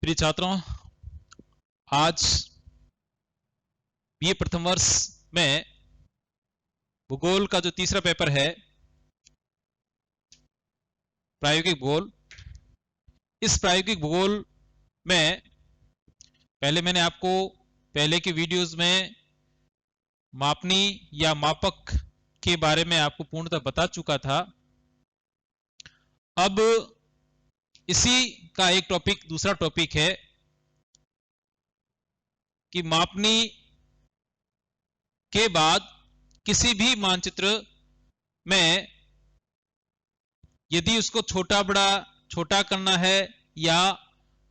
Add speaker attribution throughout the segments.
Speaker 1: प्रिय छात्रों, आज बीए प्रथम वर्ष में भूगोल का जो तीसरा पेपर है, प्रायोगिक भूगोल, इस प्रायोगिक भूगोल में पहले मैंने आपको पहले के वीडियोस में मापनी या मापक के बारे में आपको पूर्णतः बता चुका था। अब इसी का एक टॉपिक, दूसरा टॉपिक है कि मापनी के बाद किसी भी मानचित्र में यदि उसको छोटा करना है या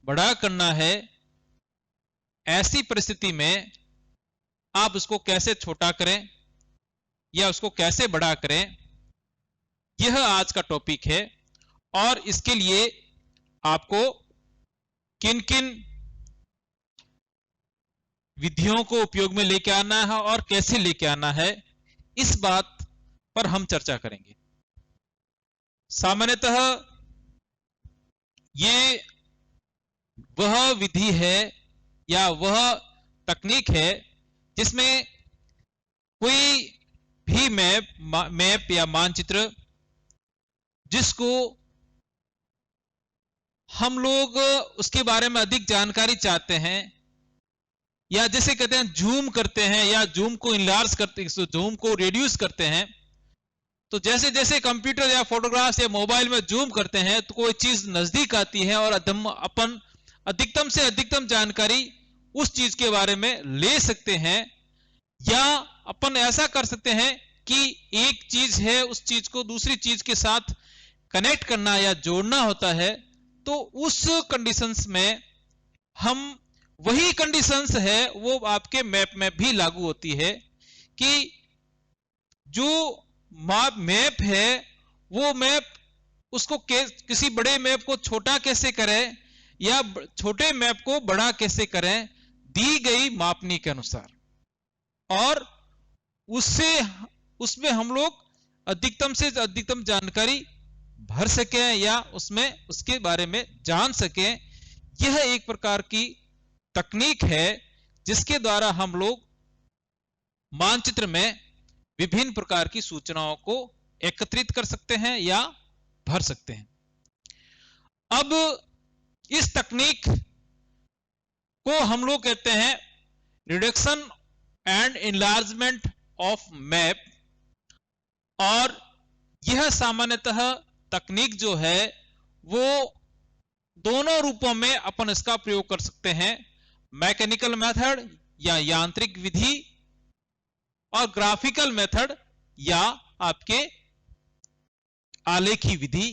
Speaker 1: बड़ा करना है, ऐसी परिस्थिति में आप उसको कैसे छोटा करें या उसको कैसे बड़ा करें, यह आज का टॉपिक है। और इसके लिए आपको किन किन विधियों को उपयोग में लेके आना है और कैसे लेके आना है, इस बात पर हम चर्चा करेंगे। सामान्यतः ये वह विधि है या वह तकनीक है जिसमें कोई भी मैप या मानचित्र जिसको हम लोग उसके बारे में अधिक जानकारी चाहते हैं, या जैसे कहते हैं जूम करते हैं या जूम को इनलार्ज करते हैं, जूम को रिड्यूस करते हैं, तो जैसे जैसे कंप्यूटर या फोटोग्राफ्स या मोबाइल में जूम करते हैं तो कोई चीज नजदीक आती है और अपन अधिकतम से अधिकतम जानकारी उस चीज के बारे में ले सकते हैं। या अपन ऐसा कर सकते हैं कि एक चीज है, उस चीज को दूसरी चीज के साथ कनेक्ट करना या जोड़ना होता है, तो उस कंडीशंस में हम वही कंडीशंस है वो आपके मैप में भी लागू होती है कि जो मैप है वो मैप उसको किसी बड़े मैप को छोटा कैसे करें या छोटे मैप को बड़ा कैसे करें दी गई मापनी के अनुसार, और उसमें हम लोग अधिकतम से अधिकतम जानकारी भर सकें या उसमें उसके बारे में जान सकें। यह एक प्रकार की तकनीक है जिसके द्वारा हम लोग मानचित्र में विभिन्न प्रकार की सूचनाओं को एकत्रित कर सकते हैं या भर सकते हैं। अब इस तकनीक को हम लोग कहते हैं reduction and enlargement of map, और यह सामान्यतः तकनीक जो है वो दोनों रूपों में अपन इसका प्रयोग कर सकते हैं, मैकेनिकल मेथड या यांत्रिक विधि, और ग्राफिकल मेथड या आपके आलेखी विधि।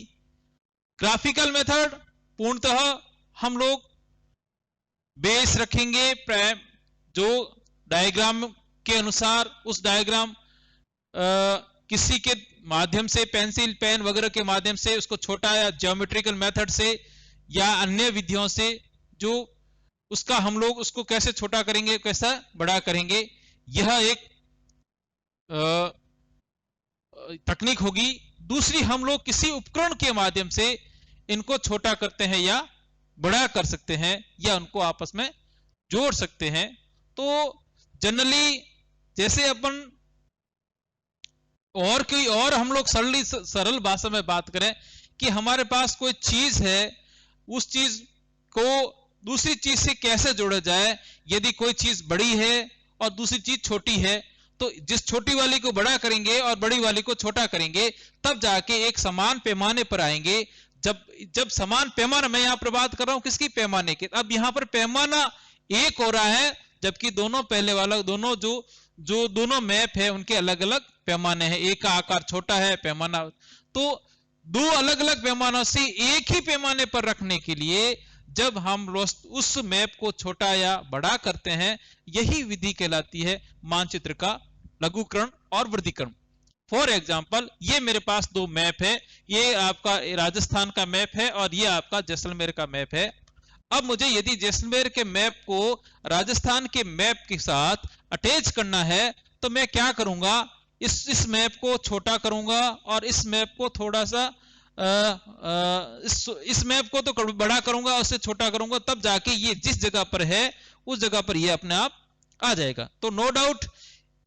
Speaker 1: ग्राफिकल मेथड पूर्णतः हम लोग बेस रखेंगे जो डायग्राम के अनुसार, उस डायग्राम किसी के माध्यम से, पेंसिल पेन वगैरह के माध्यम से उसको छोटा या ज्योमेट्रिकल मेथड से या अन्य विधियों से जो उसका हम लोग उसको कैसे छोटा करेंगे, कैसा बड़ा करेंगे, यह एक तकनीक होगी। दूसरी, हम लोग किसी उपकरण के माध्यम से इनको छोटा करते हैं या बड़ा कर सकते हैं या उनको आपस में जोड़ सकते हैं। तो जनरली जैसे अपन और कोई और हम लोग सरल भाषा में बात करें कि हमारे पास कोई चीज है, उस चीज को दूसरी चीज से कैसे जोड़ा जाए। यदि कोई चीज बड़ी है और दूसरी चीज छोटी है, तो जिस छोटी वाली को बड़ा करेंगे और बड़ी वाली को छोटा करेंगे, तब जाके एक समान पैमाने पर आएंगे। जब समान पैमाना, मैं यहां पर बात कर रहा हूं किसकी, पैमाने की। अब यहां पर पैमाना एक हो रहा है, जबकि दोनों पहले वाला जो दोनों मैप है उनके अलग अलग पैमाने हैं। एक का आकार छोटा है पैमाना, तो दो अलग अलग पैमानों से एक ही पैमाने पर रखने के लिए जब हम उस मैप को छोटा या बड़ा करते हैं, यही विधि कहलाती है मानचित्र का लघुकरण और वृद्धिकरण। फॉर एग्जाम्पल, ये मेरे पास दो मैप है, ये आपका राजस्थान का मैप है और ये आपका जैसलमेर का मैप है। अब मुझे यदि जैसलमेर के मैप को राजस्थान के मैप के साथ अटैच करना है, तो मैं क्या करूंगा, इस मैप को छोटा करूंगा और इस मैप को थोड़ा सा इस मैप को तो बड़ा करूंगा, उससे छोटा करूंगा, तब जाके ये जिस जगह पर है उस जगह पर ये अपने आप आ जाएगा। तो नो डाउट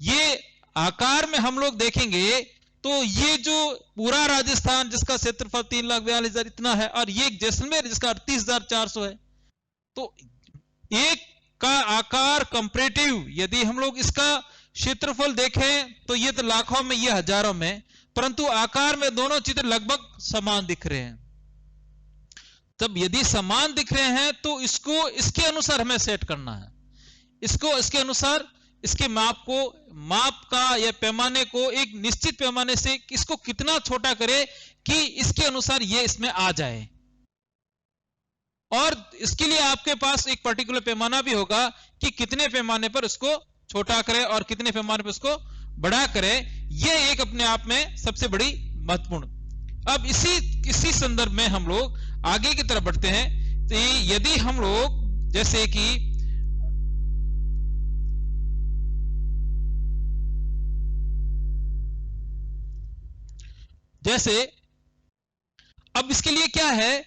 Speaker 1: ये आकार में हम लोग देखेंगे तो ये जो पूरा राजस्थान जिसका क्षेत्रफल 3,42,000 इतना है, और ये जैसलमेर जिसका 38,400 है, तो एक का आकार कंपैरेटिव यदि हम लोग इसका क्षेत्रफल देखें तो ये तो लाखों में, ये हजारों में, परंतु आकार में दोनों चित्र लगभग समान दिख रहे हैं। तब यदि समान दिख रहे हैं तो इसको इसके अनुसार हमें सेट करना है, इसको इसके अनुसार इसके माप का या पैमाने को एक निश्चित पैमाने से इसको कितना छोटा करे कि इसके अनुसार ये इसमें आ जाए। और इसके लिए आपके पास एक पर्टिकुलर पैमाना भी होगा कि कितने पैमाने पर इसको छोटा करे और कितने पैमाने पर इसको बड़ा करे। ये एक अपने आप में सबसे बड़ी महत्वपूर्ण। अब इसी संदर्भ में हम लोग आगे की तरफ बढ़ते हैं। तो यदि हम लोग जैसे कि अब इसके लिए क्या है,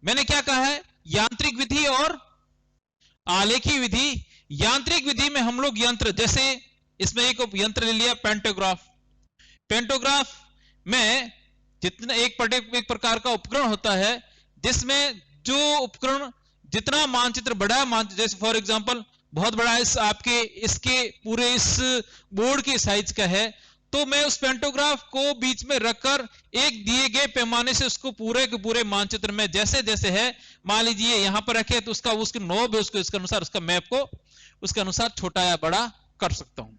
Speaker 1: मैंने क्या कहा है, यांत्रिक विधि और आलेखी विधि। यांत्रिक विधि में हम लोग यंत्र, जैसे इसमें एक यंत्र ले लिया पेंटोग्राफ। पेंटोग्राफ में जितना एक प्रकार का उपकरण होता है जिसमें जो उपकरण जितना मानचित्र बड़ा मानचित्र, जैसे फॉर एग्जांपल बहुत बड़ा इस आपके इसके पूरे इस बोर्ड के साइज का है, तो मैं उस पेंटोग्राफ को बीच में रखकर एक दिए गए पैमाने से उसको पूरे के पूरे मानचित्र में जैसे जैसे है, मान लीजिए यहां पर रखे तो उसका उसकी नोब है, उसको इसके अनुसार उसका मैप को उसके अनुसार छोटा या बड़ा कर सकता हूं।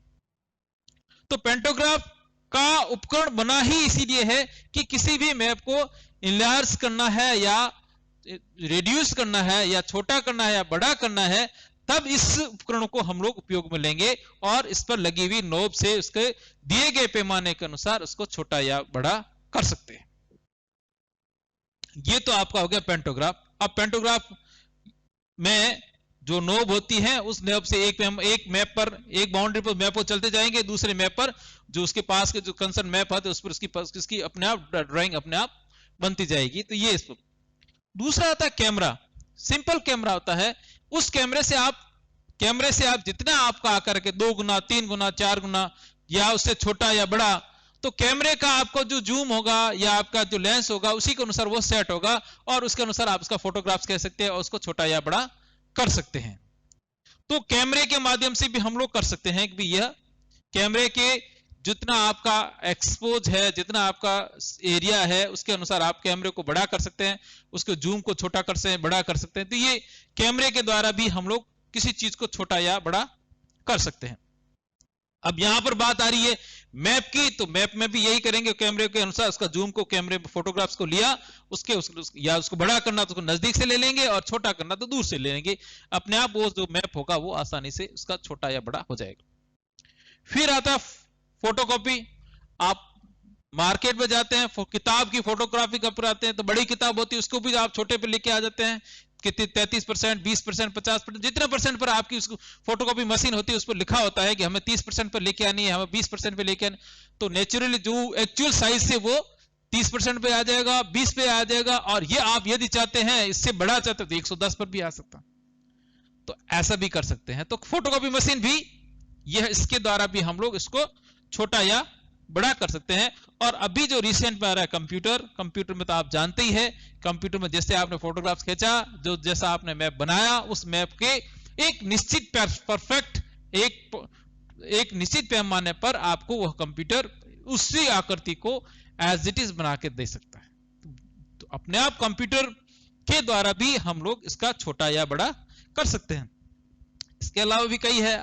Speaker 1: तो पेंटोग्राफ का उपकरण बना ही इसीलिए है कि किसी भी मैप को इनलार्ज करना है या रिड्यूस करना है या छोटा करना है या बड़ा करना है, तब इस उपकरण को हम लोग उपयोग में लेंगे और इस पर लगी हुई नोब से उसके दिए गए पैमाने के अनुसार उसको छोटा या बड़ा कर सकते हैं। ये तो आपका हो गया पेंटोग्राफ। अब पेंटोग्राफ में जो नोब होती है उस नोब से एक मैप पर, एक बाउंड्री पर मैप को चलते जाएंगे, दूसरे मैप पर जो उसके पास के जो कंसर्न मैप है उस पर उसकी अपने आप ड्राइंग अपने आप बनती जाएगी। तो ये इस दूसरा आता है कैमरा। सिंपल कैमरा होता है, उस कैमरे से आप जितना आपका आकार के 2 गुना 3 गुना 4 गुना या उससे छोटा या बड़ा, तो कैमरे का आपको जो जूम होगा या आपका जो लेंस होगा उसी के अनुसार वो सेट होगा और उसके अनुसार आप उसका फोटोग्राफ्स कह सकते हैं और उसको छोटा या बड़ा कर सकते हैं। तो कैमरे के माध्यम से भी हम लोग कर सकते हैं कि यह कैमरे के जितना आपका एक्सपोज है, जितना आपका एरिया है, उसके अनुसार आप कैमरे को बड़ा कर सकते हैं, उसके जूम को छोटा कर सकते हैं, बड़ा कर सकते हैं। तो ये कैमरे के द्वारा भी हम लोग किसी चीज को छोटा या बड़ा कर सकते हैं। अब यहां पर बात आ रही है मैप की, तो मैप में भी यही करेंगे, कैमरे के अनुसार उसका जूम को, कैमरे फोटोग्राफ्स को लिया, या उसको बड़ा करना तो उसको नजदीक से ले लेंगे और छोटा करना तो दूर से ले लेंगे। अपने आप वो जो मैप होगा वो आसानी से उसका छोटा या बड़ा हो जाएगा। फिर आता फोटोकॉपी। आप मार्केट में जाते हैं, किताब की फोटोग्राफी कराते हैं, तो बड़ी किताब होती है उसको भी आप छोटे पे लेके आ जाते हैं। कितनी 33%, 20%, 50%, जितना परसेंट पर आपकी उसको फोटोकॉपी मशीन होती है उस पर लिखा होता है कि हमें 30% पर लेके आनी है, हमें 20% पे लेके आनी। तो नेचुरली जो एक्चुअल साइज से वो 30% पे आ जाएगा, 20 पे आ जाएगा, और ये आप यदि चाहते हैं इससे बड़ा चाहते तो 110 पर भी आ सकता, तो ऐसा भी कर सकते हैं। तो फोटोकॉपी मशीन भी यह, इसके द्वारा भी हम लोग इसको छोटा या बड़ा कर सकते हैं। और अभी जो रिसेंट में आ रहा है कंप्यूटर में तो आप जानते ही है, कंप्यूटर में जैसे आपने फोटोग्राफ्स खींचा, जो जैसा आपने मैप बनाया, उस मैप के एक निश्चित परफेक्ट एक निश्चित पैमाने पर आपको वह कंप्यूटर उसी आकृति को एज इट इज बना के दे सकता है। तो अपने आप कंप्यूटर के द्वारा भी हम लोग इसका छोटा या बड़ा कर सकते हैं। इसके अलावा भी कई है,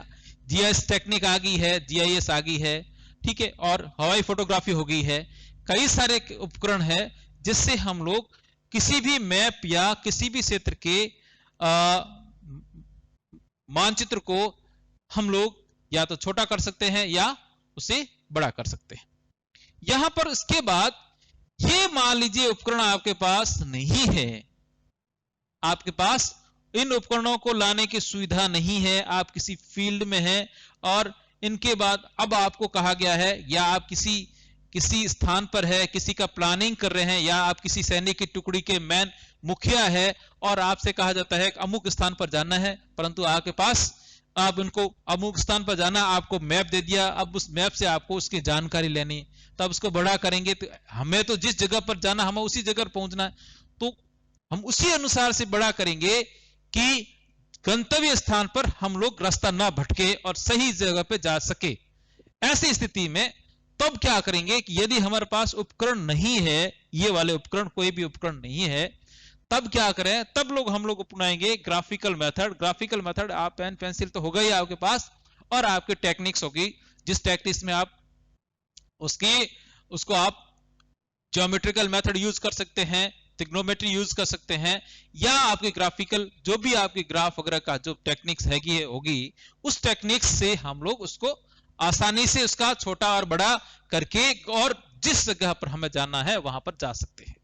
Speaker 1: जीआईएस टेक्निक आ गई है, जीआईएस आ गई है, ठीक है, और हवाई फोटोग्राफी हो गई है। कई सारे उपकरण है जिससे हम लोग किसी भी मैप या किसी भी क्षेत्र के मानचित्र को हम लोग या तो छोटा कर सकते हैं या उसे बड़ा कर सकते हैं। यहां पर इसके बाद ये मान लीजिए उपकरण आपके पास नहीं है, आपके पास इन उपकरणों को लाने की सुविधा नहीं है, आप किसी फील्ड में हैं और इनके बाद अब आपको कहा गया है, या आप किसी किसी स्थान पर है, किसी का प्लानिंग कर रहे हैं, या आप किसी सैनिक की टुकड़ी के मैन मुखिया है और आपसे कहा जाता है कि अमुक स्थान पर जाना है, परंतु आपके पास आप उनको अमुक स्थान पर जाना, आपको मैप दे दिया, अब उस मैप से आपको उसकी जानकारी लेनी, तब उसको बड़ा करेंगे तो हमें तो जिस जगह पर जाना हमें उसी जगह पर पहुंचना है, तो हम उसी अनुसार से बड़ा करेंगे कि गंतव्य स्थान पर हम लोग रास्ता ना भटके और सही जगह पे जा सके। ऐसी स्थिति में तब क्या करेंगे कि यदि हमारे पास उपकरण नहीं है, ये वाले उपकरण, कोई भी उपकरण नहीं है, तब क्या करें, तब हम लोग अपनाएंगे ग्राफिकल मेथड। ग्राफिकल मेथड, आप पेन पेंसिल तो होगा ही आपके पास, और आपके टेक्निक्स होगी, जिस टेक्निक्स में आप उसको आप ज्योमेट्रिकल मेथड यूज कर सकते हैं, ट्रिग्नोमेट्री यूज कर सकते हैं, या आपके ग्राफिकल जो भी आपके ग्राफ वगैरह का जो टेक्निक्स होगी, उस टेक्निक्स से हम लोग उसको आसानी से उसका छोटा और बड़ा करके और जिस जगह पर हमें जाना है वहां पर जा सकते हैं।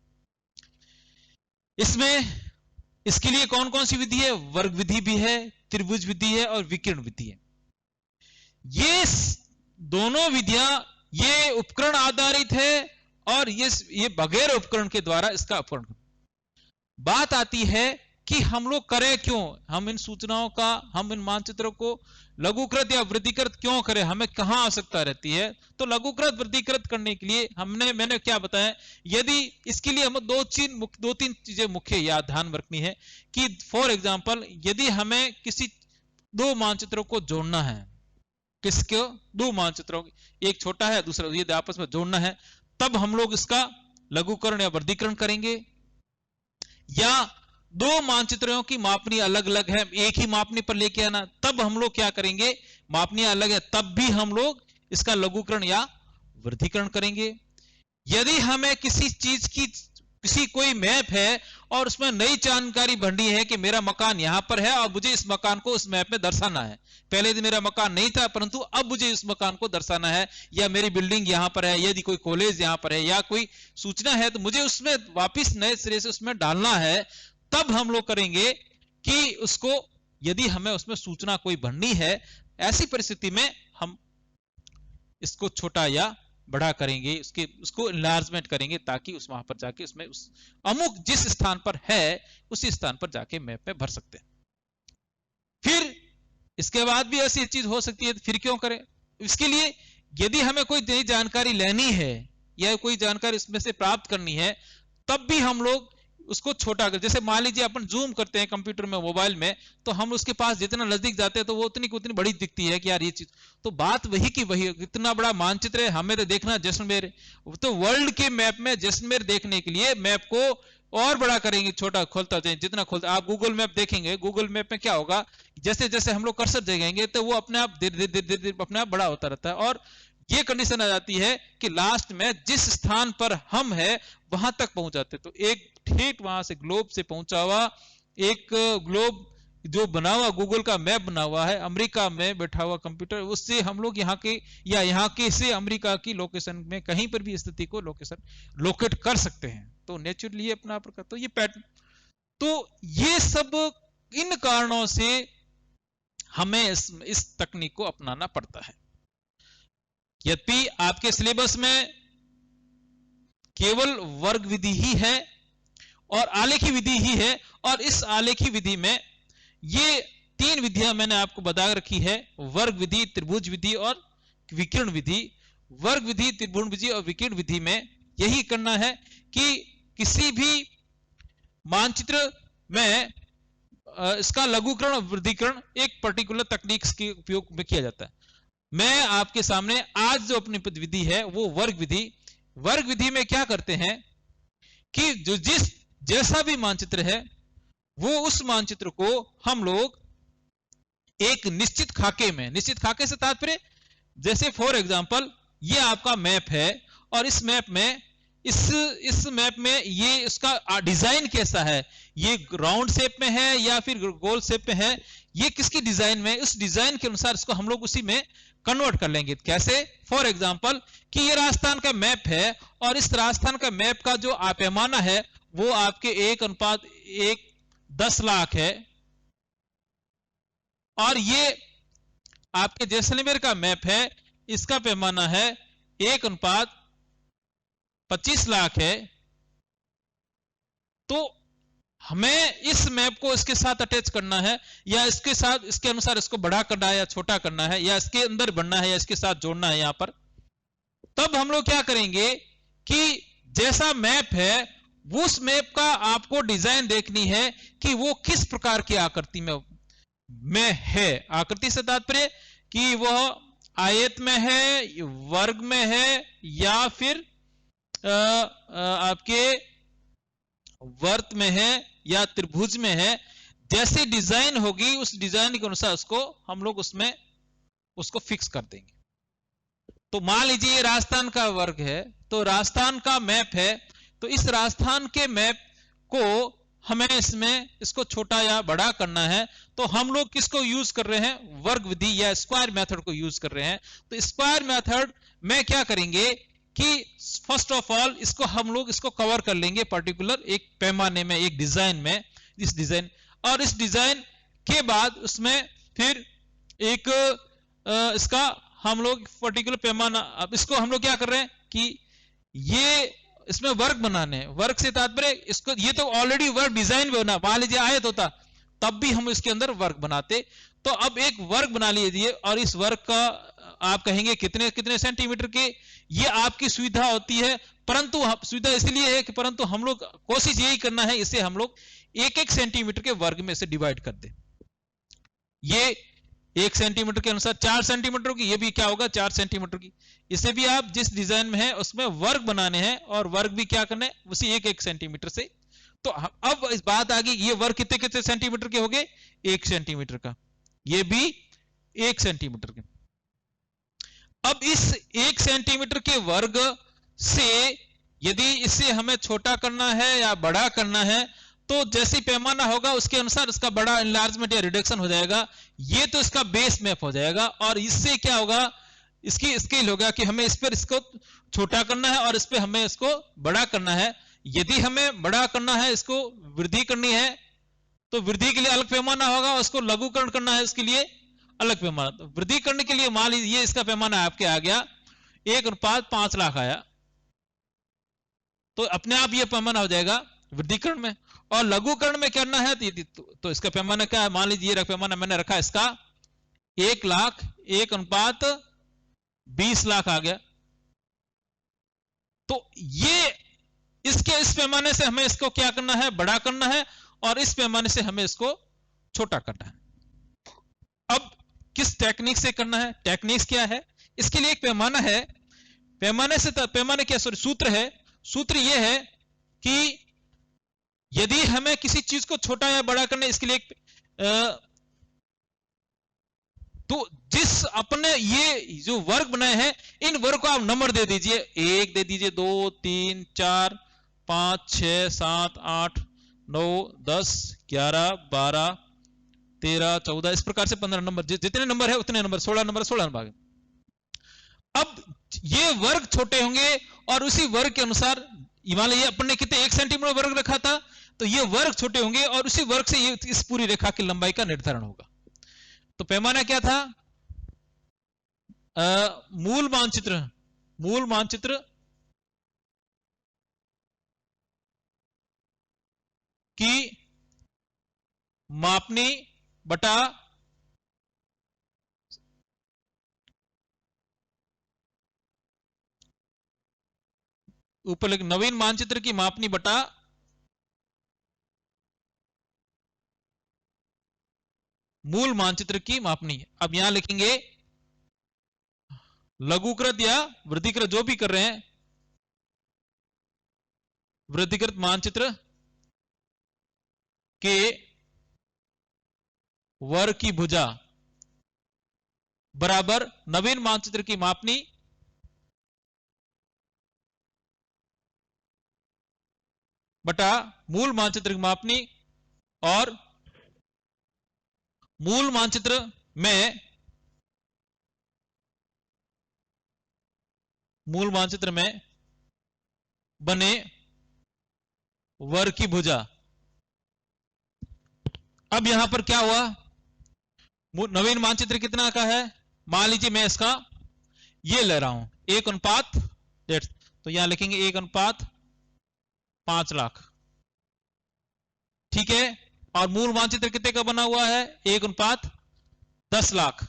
Speaker 1: इसके लिए कौन कौन सी विधि है? वर्ग विधि भी है, त्रिभुज विधि है और विकिरण विधि है। ये दोनों विधियां ये उपकरण आधारित है और ये बगैर उपकरण के द्वारा इसका अपकरण। बात आती है कि हम लोग करें क्यों, हम इन सूचनाओं का, हम इन मानचित्रों को लघुकृत या वृद्धिकृत क्यों करें, हमें कहां आवश्यकता रहती है? तो लघुकृत वृद्धिकृत करने के लिए मैंने क्या बताया, यदि इसके लिए हम दो तीन चीजें मुख्य याद ध्यान रखनी है कि फॉर एग्जाम्पल यदि हमें किसी दो मानचित्रों को जोड़ना है, किसको? दो मानचित्रों, एक छोटा है दूसरा, यदि आपस में जोड़ना है, तब हम लोग इसका लघुकरण या वर्गीकरण करेंगे। या दो मानचित्रों की मापनी अलग अलग है, एक ही मापनी पर लेके आना, तब हम लोग क्या करेंगे, मापनी अलग है तब भी हम लोग इसका लघुकरण या वर्गीकरण करेंगे। यदि हमें किसी चीज की, किसी कोई मैप है और उसमें नई जानकारी भरनी है कि मेरा मकान यहां पर है और मुझे इस मकान को उस मैप में दर्शाना है, पहले दिन मेरा मकान नहीं था परंतु अब मुझे इस मकान को दर्शाना है, या मेरी बिल्डिंग यहां पर है, यदि कोई कॉलेज यहां पर है या कोई सूचना है तो मुझे उसमें वापिस नए सिरे से उसमें डालना है, तब हम लोग करेंगे कि उसको, यदि हमें उसमें सूचना कोई भरनी है, ऐसी परिस्थिति में हम इसको छोटा या बड़ा करेंगे, उसको इनलार्जमेंट करेंगे, ताकि उस वहां पर जाके उसमें उस अमुक जिस स्थान पर है उसी स्थान पर जाके मैप में भर सकते हैं। फिर इसके बाद भी ऐसी चीज हो सकती है, फिर क्यों करें? इसके लिए यदि हमें कोई नई जानकारी लेनी है या कोई जानकारी इसमें से प्राप्त करनी है, तब भी हम लोग उसको छोटा कर, जैसे मान लीजिए अपन जूम करते हैं कंप्यूटर में, मोबाइल में, तो हम उसके पास जितना नजदीक जाते हैं तो वो उतनी बड़ी दिखती है कि यार ये चीज, तो बात वही की वही, इतना बड़ा मानचित्र है, हमें तो देखना जैसलमेर, तो वर्ल्ड के मैप में जैसलमेर देखने के लिए मैप को और बड़ा करेंगे, छोटा खोलता जाए, जितना खोलता, आप गूगल मैप देखेंगे, गूगल मैप में क्या होगा, जैसे जैसे हम लोग कर्सर जगेंगे तो वो अपने आप धीरे धीरे अपने आप बड़ा होता रहता है, और ये कंडीशन आ जाती है कि लास्ट में जिस स्थान पर हम है वहां तक पहुंच जाते। तो एक ठीक वहां से ग्लोब से पहुंचा हुआ एक ग्लोब जो बना हुआ, गूगल का मैप बना हुआ है, अमेरिका में बैठा हुआ कंप्यूटर, उससे हम लोग यहाँ के या यहाँ के से अमेरिका की लोकेशन में कहीं पर भी स्थिति को लोकेट कर सकते हैं। तो नेचुरली अपना प्रकार, तो ये पैटर्न, तो ये सब इन कारणों से हमें इस तकनीक को अपनाना पड़ता है। यद्यपि आपके सिलेबस में केवल वर्ग विधि ही है और आलेखी विधि ही है, और इस आलेखी विधि में ये तीन विधियां मैंने आपको बता रखी है, वर्ग विधि, त्रिभुज विधि और विकिरण विधि। वर्ग विधि, त्रिभुज विधि और विकिरण विधि में यही करना है कि किसी भी मानचित्र में इसका लघुकरण और वृद्धिकरण एक पर्टिकुलर तकनीक के उपयोग में किया जाता है। मैं आपके सामने आज जो अपनी विधि है वो वर्ग विधि। वर्ग विधि में क्या करते हैं कि जो जैसा भी मानचित्र है वो उस मानचित्र को हम लोग एक निश्चित खाके में, निश्चित खाके से तात्पर्य, जैसे फॉर एग्जांपल ये आपका मैप है और इस मैप में इस मैप में ये इसका डिजाइन कैसा है, ये राउंड शेप में है या फिर गोल शेप में है, ये किसकी डिजाइन में, उस डिजाइन के अनुसार इसको हम लोग उसी में कन्वर्ट कर लेंगे। कैसे? फॉर एग्जांपल कि ये राजस्थान का मैप है और इस राजस्थान का मैप का जो पैमाना है वो आपके 1:10 लाख है, और ये आपके जैसलमेर का मैप है, इसका पैमाना है 1:10 25 लाख है, तो हमें इस मैप को इसके साथ अटैच करना है, या इसके साथ इसके अनुसार इसको बड़ा करना है या छोटा करना है, या इसके अंदर बनना है या इसके साथ जोड़ना है यहां पर। तब हम लोग क्या करेंगे कि जैसा मैप है उस मैप का आपको डिजाइन देखनी है कि वो किस प्रकार की आकृति में है। आकृति से तात्पर्य कि वह आयत में है, वर्ग में है, या फिर आपके वर्त में है, या त्रिभुज में है। जैसी डिजाइन होगी उस डिजाइन के अनुसार उसको हम लोग उसमें उसको फिक्स कर देंगे। तो मान लीजिए ये राजस्थान का वर्ग है, तो राजस्थान का मैप है, तो इस राजस्थान के मैप को हमें इसमें इसको छोटा या बड़ा करना है, तो हम लोग किसको यूज कर रहे हैं, वर्ग विधि या स्क्वायर मेथड को यूज कर रहे हैं। तो स्क्वायर मेथड में क्या करेंगे कि फर्स्ट ऑफ ऑल इसको हम लोग इसको कवर कर लेंगे पर्टिकुलर एक पैमाने में, एक डिजाइन में, इस डिजाइन, और इस डिजाइन के बाद उसमें फिर एक इसका हम लोग पर्टिकुलर पैमाना, अब इसको हम लोग क्या कर रहे हैं कि ये इसमें वर्ग बनाने हैं। वर्ग से तात्पर्य इसको, ये तो ऑलरेडी वर्ग डिजाइन बना, मान लीजिए आयत होता तब भी हम इसके अंदर वर्ग बनाते। तो अब एक वर्ग बना लीजिए, और इस वर्ग का आप कहेंगे कितने कितने सेंटीमीटर के, ये आपकी सुविधा होती है, परंतु सुविधा इसलिए है कि परंतु हम लोग कोशिश यही करना है इसे हम लोग एक एक सेंटीमीटर के वर्ग में से डिवाइड कर दे। ये 1 सेंटीमीटर के अनुसार 4 सेंटीमीटर की, ये भी क्या होगा 4 सेंटीमीटर की। इसे भी आप जिस डिजाइन में है उसमें वर्ग बनाने हैं, और वर्ग भी क्या करने उसी 1 सेंटीमीटर से। तो अब इस बात आ गई, ये वर्ग कितने कितने सेंटीमीटर के हो गए, 1 सेंटीमीटर का, ये भी 1 सेंटीमीटर के। अब इस 1 सेंटीमीटर के वर्ग से यदि इसे हमें छोटा करना है या बड़ा करना है, तो जैसी पैमाना होगा उसके अनुसार इसका बड़ा इनलार्जमेंट या रिडक्शन हो जाएगा। ये तो इसका बेस मैप हो जाएगा, और इससे क्या होगा, इसकी स्केल होगा कि हमें इस पर इसको छोटा करना है और इस पर हमें इसको बड़ा करना है। यदि हमें बड़ा करना है, इसको वृद्धि करनी है, तो वृद्धि के लिए अलग पैमाना होगा, उसको लघुकरण करना है उसके लिए अलग पैमाना। तो वृद्धि करने के लिए मान लीजिए इसका पैमाना आपके आ गया 1:5 लाख आया, तो अपने आप ये पैमाना हो जाएगा वृद्धिकरण में। और लघुकरण में करना है तो इसका पैमाना क्या है, मान लीजिए पैमाना मैंने रखा इसका 1 लाख 1:20 लाख आ गया। तो ये इस पैमाने से हमें इसको क्या करना है, बड़ा करना है, और इस पैमाने से हमें इसको छोटा करना है। अब किस टेक्निक से करना है, टेक्निक्स क्या है, इसके लिए एक पैमाना है। पैमाने क्या सूत्र है, सूत्र यह है कि यदि हमें किसी चीज को छोटा या बड़ा करना है, इसके लिए तो जिस अपने ये जो वर्ग बनाए हैं, इन वर्ग को आप नंबर दे दीजिए, 1 दे दीजिए, 2 3 4 5 6 7 8 9 10 11 12 13 14 इस प्रकार से 15 नंबर, जितने नंबर है उतने नंबर, 16 नंबर 16 नंबर। अब ये वर्ग छोटे होंगे, और उसी वर्ग के अनुसार मान लीजिए अपन ने कितने 1 सेंटीमीटर वर्ग रखा था, तो ये वर्ग छोटे होंगे, और उसी वर्ग से ये इस पूरी रेखा की लंबाई का निर्धारण होगा। तो पैमाना क्या था, मूल मानचित्र की मापनी बटा ऊपर नवीन मानचित्र की मापनी बटा मूल मानचित्र की मापनी। अब यहां लिखेंगे लघुकृत या वृद्धिकृत, जो भी कर रहे हैं, वृद्धिकृत मानचित्र के वर्ग की भुजा बराबर नवीन मानचित्र की मापनी बटा मूल मानचित्र की मापनी। और मूल मानचित्र में बने वर्ग की भुजा। अब यहां पर क्या हुआ, नवीन मानचित्र कितना का है, मान लीजिए मैं इसका ये ले रहा हूं 1:1, तो यहां लिखेंगे 1:5 लाख। ठीक है, और मूल मानचित्र कितने का बना हुआ है? 1:10 लाख।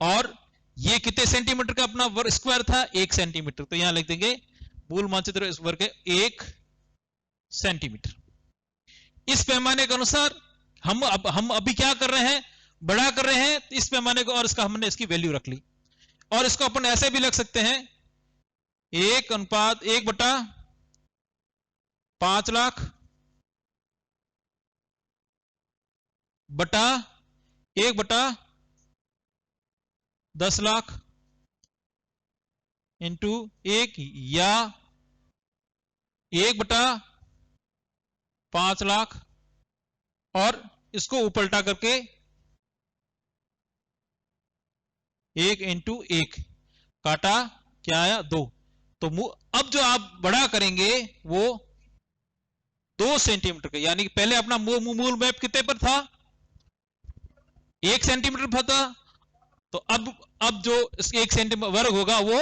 Speaker 1: और ये कितने सेंटीमीटर का अपना स्क्वायर था? 1 सेंटीमीटर। तो यहां लिख देंगे मूल मानचित्र वर्ग 1 सेंटीमीटर। इस पैमाने के अनुसार हम अभी क्या कर रहे हैं? बड़ा कर रहे हैं इस पैमाने को, और इसका हमने इसकी वैल्यू रख ली। और इसको अपन ऐसे भी लिख सकते हैं 1:5 लाख बटा 1/10 लाख इंटू 1, या 1/5 लाख, और इसको उपलटा करके 1 × 1 काटा, क्या आया? 2। तो अब जो आप बड़ा करेंगे वो 2 सेंटीमीटर का, यानी कि पहले अपना मूल मैप कितने पर था? 1 सेंटीमीटर पर था। तो अब जो 1 सेंटीमीटर वर्ग होगा वो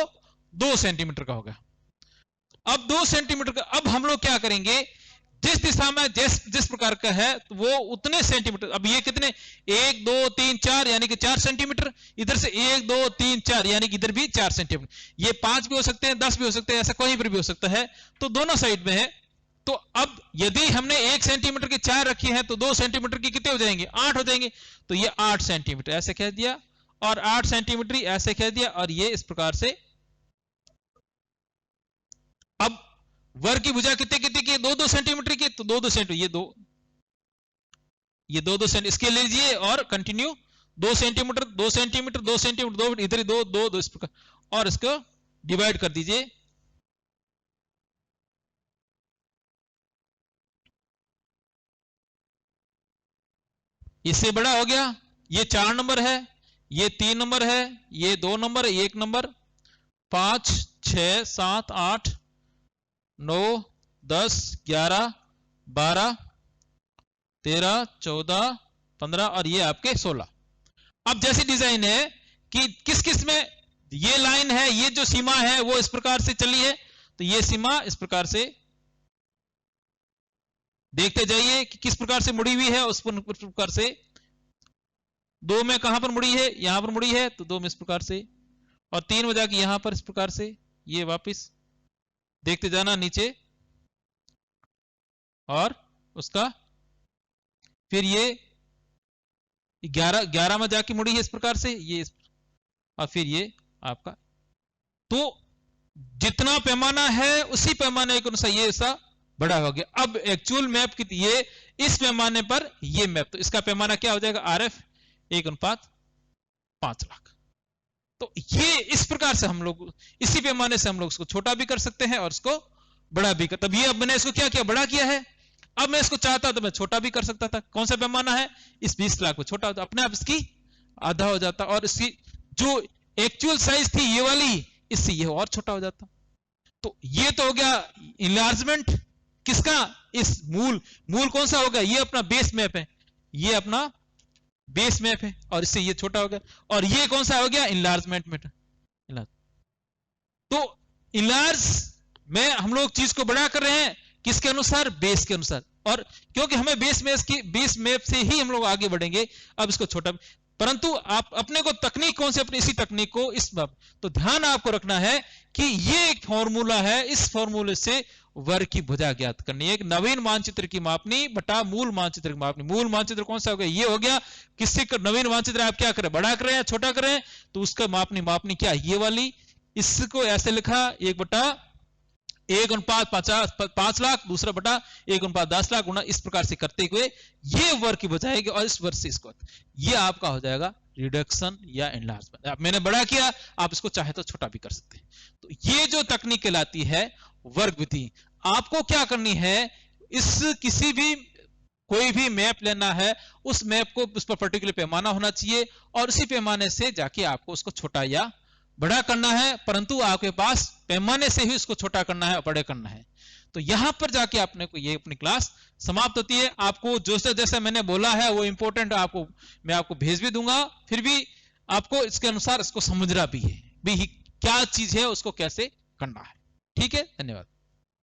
Speaker 1: 2 सेंटीमीटर का होगा। अब 2 सेंटीमीटर का, अब हम लोग क्या करेंगे? जिस दिशा में जिस प्रकार का है तो वो उतने सेंटीमीटर। अब ये कितने? 1 2 3 4, यानी कि 4 सेंटीमीटर। इधर से 1 2 3 4, यानी कि इधर भी 4 सेंटीमीटर। ये 5 भी हो सकते हैं, 10 भी हो सकते हैं, ऐसा कहीं पर भी हो सकता है। तो दोनों साइड में है। तो अब यदि हमने 1 सेंटीमीटर की 4 रखी है तो 2 सेंटीमीटर की कितने हो जाएंगे? 8 हो जाएंगे। तो ये 8 सेंटीमीटर ऐसे कह दिया, और 8 सेंटीमीटर ऐसे कह दिया, और ये इस प्रकार से। अब वर्ग की भुजा कितने कितने की? 2-2 सेंटीमीटर की। तो 2-2 सेंटीमीटर, ये 2-2 सेंटीमीटर इसके लीजिए, और कंटिन्यू 2 सेंटीमीटर 2 सेंटीमीटर 2 सेंटीमीटर 2, इधर 2 2 2 इस प्रकार, और इसको डिवाइड कर दीजिए। इससे बड़ा हो गया। ये 4 नंबर है, ये 3 नंबर है, ये 2 नंबर, 1 नंबर, 5 6 7 8 9 10 11 12 13 14 15, और ये आपके 16। अब जैसी डिजाइन है कि किस किस में ये लाइन है, ये जो सीमा है वो इस प्रकार से चली है, तो ये सीमा इस प्रकार से देखते जाइए कि किस प्रकार से मुड़ी हुई है। उस प्रकार से 2 में कहां पर मुड़ी है? यहां पर मुड़ी है, तो 2 में इस प्रकार से, और 3 में जाके यहां पर इस प्रकार से। ये वापस देखते जाना नीचे, और उसका फिर ये 11 में जाके मुड़ी है इस प्रकार से, ये और फिर ये आपका। तो जितना पैमाना है उसी पैमाने के अनुसार ये ऐसा बड़ा हो गया। अब एक्चुअल मैप की ये इस पैमाने पर ये मैप, तो इसका पैमाना क्या हो जाएगा? RF 1:5 लाख। तो ये इस प्रकार से हम लोग इसी पैमाने से हम लोग इसको छोटा भी कर सकते हैं और इसको बड़ा भी कर। तब ये अब मैंने इसको क्या किया? बड़ा किया है। अब मैं इसको चाहता तो मैं छोटा भी कर सकता था। कौन सा पैमाना है? इस 20 लाख को छोटा होता, अपने आप इसकी आधा हो जाता, और इसकी जो एक्चुअल साइज थी ये वाली, इससे ये और छोटा हो जाता। तो ये तो हो गया इनलार्जमेंट किसका? इस मूल कौन सा होगा? ये अपना बेस मैप है, ये अपना बेस मैप है, और इससे ये छोटा हो गया। और ये कौन सा हो गया? इनलार्जमेंट में। तो इनलार्ज में हम लोग चीज को बड़ा कर रहे हैं किसके अनुसार? बेस के अनुसार। और क्योंकि हमें बेस मैप से ही हम लोग आगे बढ़ेंगे, अब इसको छोटा। परंतु आप अपने को तकनीक कौन से? अपनी इसी तकनीक को इस तो ध्यान आपको रखना है कि ये एक फॉर्मूला है, इस फॉर्मूले से वर्ग की भुजा ज्ञात करनी है। एक नवीन मानचित्र की मापनी बटा मूल मानचित्र की मापनी। मूल मानचित्र कौन सा हो गया? ये हो गया। किससे नवीन मानचित्र आप क्या करें? बड़ा करें या छोटा करें? तो उसका मापनी क्या? ये वाली। इसको ऐसे लिखा 1:5 लाख, दूसरा बटा 1:10 लाख गुणा, इस प्रकार से करते हुए ये वर्ग की बचाएगी, और इस वर्ग से इसको, ये आपका हो जाएगा रिडक्शन या एनलार्जमेंट। मैंने बड़ा किया, आप इसको चाहे तो छोटा भी कर सकते हैं। तो ये जो तकनीक कहलाती है वर्ग विधि। आपको क्या करनी है? इस किसी भी कोई भी मैप लेना है, उस मैप को उस पर पर्टिकुलर पैमाना होना चाहिए, और उसी पैमाने से जाके आपको उसको छोटा या बड़ा करना है। परंतु आपके पास पैमाने से ही उसको छोटा करना है और बड़े करना है। तो यहां पर जाके आपने को ये अपनी क्लास समाप्त होती है। आपको जैसे जैसे मैंने बोला है वो इंपॉर्टेंट आपको मैं आपको भेज भी दूंगा, फिर भी आपको इसके अनुसार इसको समझना भी है भी क्या चीज है, उसको कैसे करना है। ठीक है, धन्यवाद।